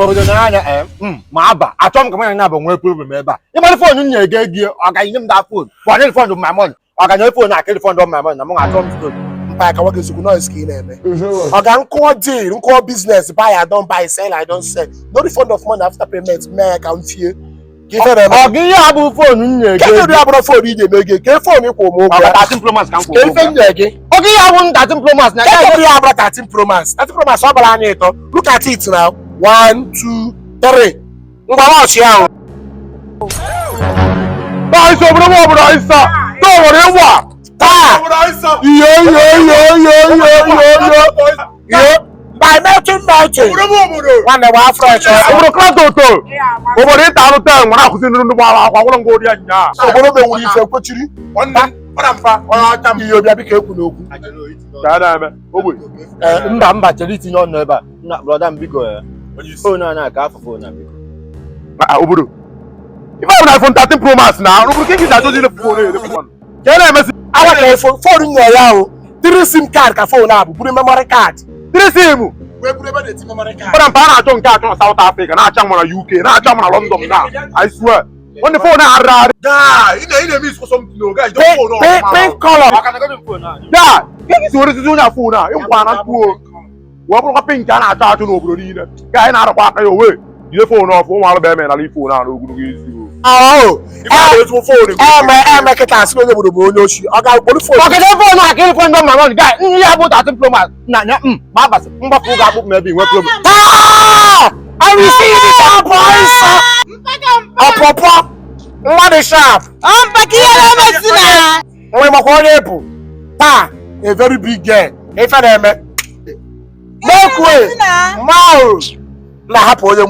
Obodo na anya ma aba achọ m ka manya na aba nwe problem ebe a. Ịmara phone nye ege egi ọ ga nye m that phone. But I refund my money. Ọ ga nye phone na ke refund my money na m ga-achọ m phone. Mpa ka wage suku noise ki na-eme. Ọ ga nko deal, nko business, buy I don't buy, sell I don't sell. No refund of money after payment, me ka mfie. Ọ ga ihe abụ phone nye ege. Ke do abụ phone ide mege, ke phone ikwo mo gwa. 13 Pro Max ka m kwụ. Ke ife nye ege. Ọ ga ihe abụ 13 Pro Max na. Ke do abụ 13 Pro Max. 13 Pro Max ọ bala anya ito. Look at it now. 1 2 3. Ngwa watch ya. Ba iso obodo isa. To wore wa. Ta. Yo. By mountain. One wa fresh. Obodo klato. Obodo ita anu te nwara akuzi ndu gbara akwa gwọrọ ngodi anya. Obodo be wuri ife kwechiri. Mpa ọcha m iyo bịa bika ekwu n'okwu. Ka eme. Ogbe. Mba chere itinye ọnụ ebe a. Nna brother m biko phone ana ka afọ phone na biko. Obodo. Ife bụ na iPhone 13 Pro Max na obodo ke gida dozi le phone phone. Ke na emesi awa ka phone nye ya o. 3 SIM card ka phone abụ buru memory card. 3 SIM. We buru ebe na memory card. Bara mpa na-achọ nke achọ na South Africa, na-achọ m na UK, na-achọ m na London na. I swear. When the phone are Guy, miss for something no guys. Don't phone on. Pink color. Yeah, this is what is on your phone now. You want to go. What will pink can I charge no bro? Guy na ra kwa your way. You phone off, one be me na leave phone na no go use. Oh, if I do phone. My can ask no go do no shi. Oga go phone. Okay, the phone na ke phone no my guy. You have about 13 Pro Max. Na ma bas. Mba phone ga book maybe one problem. Ah! I receive it boys. Papa. What is sharp? We ma call Apple. Ta, a very big girl. If I am make way. Mouse. Na hapo onye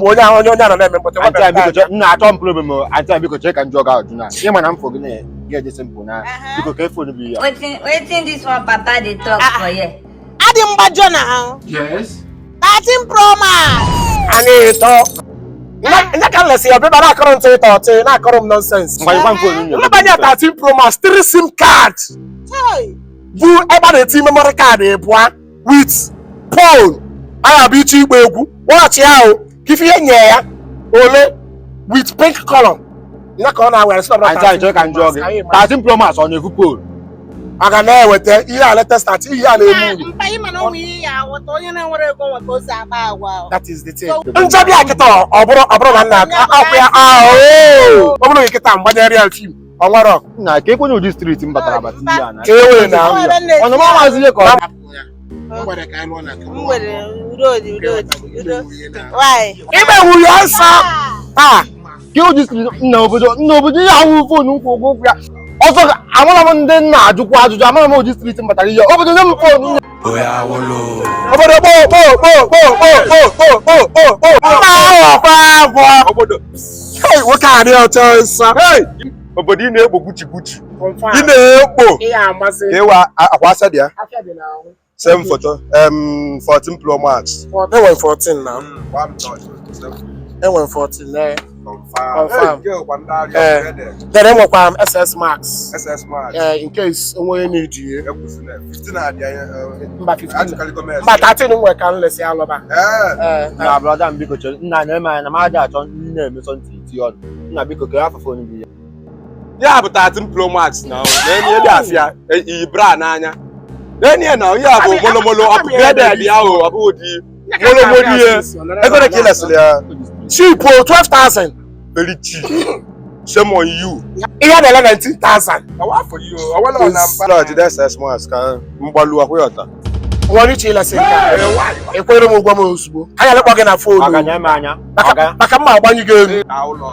na na but what time because na atọ problem o anti because check and jog out na. You man am for gonna get this simple na. Because careful to be. Waiting this one papa dey talk for here. Adimbajo na. Yes. 13 Pro Max. Ani talk. Na kan lesi obi ba na current talk na current nonsense. Ngwa phone ni. No ba nya 13 Pro Max 3 SIM card. Hey. Bu eba the team memory card e bua with phone. Aya bi chi igba egwu. Watch ya o. Kifi enye ya. Ole with pink color. Na ka na wear so na check and jog. 13 Pro Max on a phone. Aga na ewete ihe a latest start ihe a na-emu. Mpa ima na onwe ihe ya wọta onye na-nwere ego nwe ka o si agba agwa. That is the thing. Njabi akịta ọbụrụ na nna akwụ ya ọ bụrụ nkịta mgbanye real film ọ nwere na ka ekwenye ụdị street m batara abata ihe a na. ka ewe na Ọnụ ma maazị ihe ka ọ Nwere udo. Why? ime wuri ọsọ taa ka ụdị street nna obodo ihe ahụ phone nkwụ ụgwọ ya. Ọsọ amara m ndị nna ajụkwa ajụjụ amara m ụdị street m batara ihe obodo nye m phone. Obodo obodo nwoke a dị ọcha nsọ Obodo ị na-ekpo guchi ị na-ekpo ịwa akwa asa dị ya 7 photo 14 Pro Max enwe 14 na enwe 14 na confirm then enwekwa m SS Max in case onwe need you 15 mba 15 mba 13 nwe ka nlesi alọba na brother m biko chere nna na eme na ma dị achọ ndị na-emeso ntị iti ọnụ nna biko kere afọ phone bi ya bụ 13 Pro Max na na-enye dị afịa iyi bra n'anya na-enye na ya bụ molomolo upgraded ya o abụdị molomolo ya ego na ka lesịrị ya cheap 12,000 very cheap. Shame on you. ihe na 19,000 Awa for you. Awala na mpa dị SS Max ka mgbalu akwụ ya ọta nwere iche ilesi nka ekwere m ụgwọ m ozugbo anya lekpọ gị na phone aganya m anya maka mma agbanyụ gị elu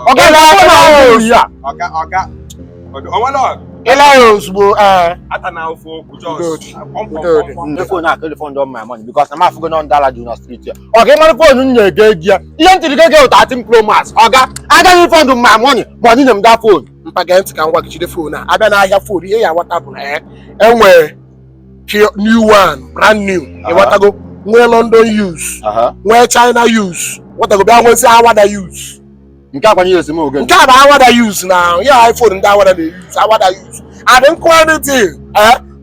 ọ ga-ahụ ya Awala ile ya ozugbo ata na ofo just the phone na the phone don my money because na ma fugo na ndala do na street here oga mara phone nye ege gia ihe ntiri gege 13 Pro Max oga agaghị fund my money nem that phone mpa ga ntị ka ngwa gị jide phone a abịa na ahịa phone ihe ya wata bụ na enwe new one brand new ịwatago nwee London use nwee China use watago bịa nwezi awada use nke akwanye esi m oge nke a bụ awada use na ya iPhone ndị awada na-use awada use and quality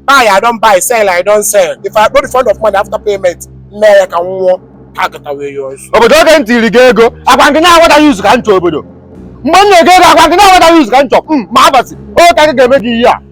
buy I don't buy sell I don't sell if I no refund of money after payment nne ya ka nwụọ agata wee yours. Obodo oge ntiri gị ego agwa nke na-awada use ka nchọ obodo mgbe m na-ego ego agwa nke na-awada use ka nchọ ma abasị oge ka ga-eme gị ihe a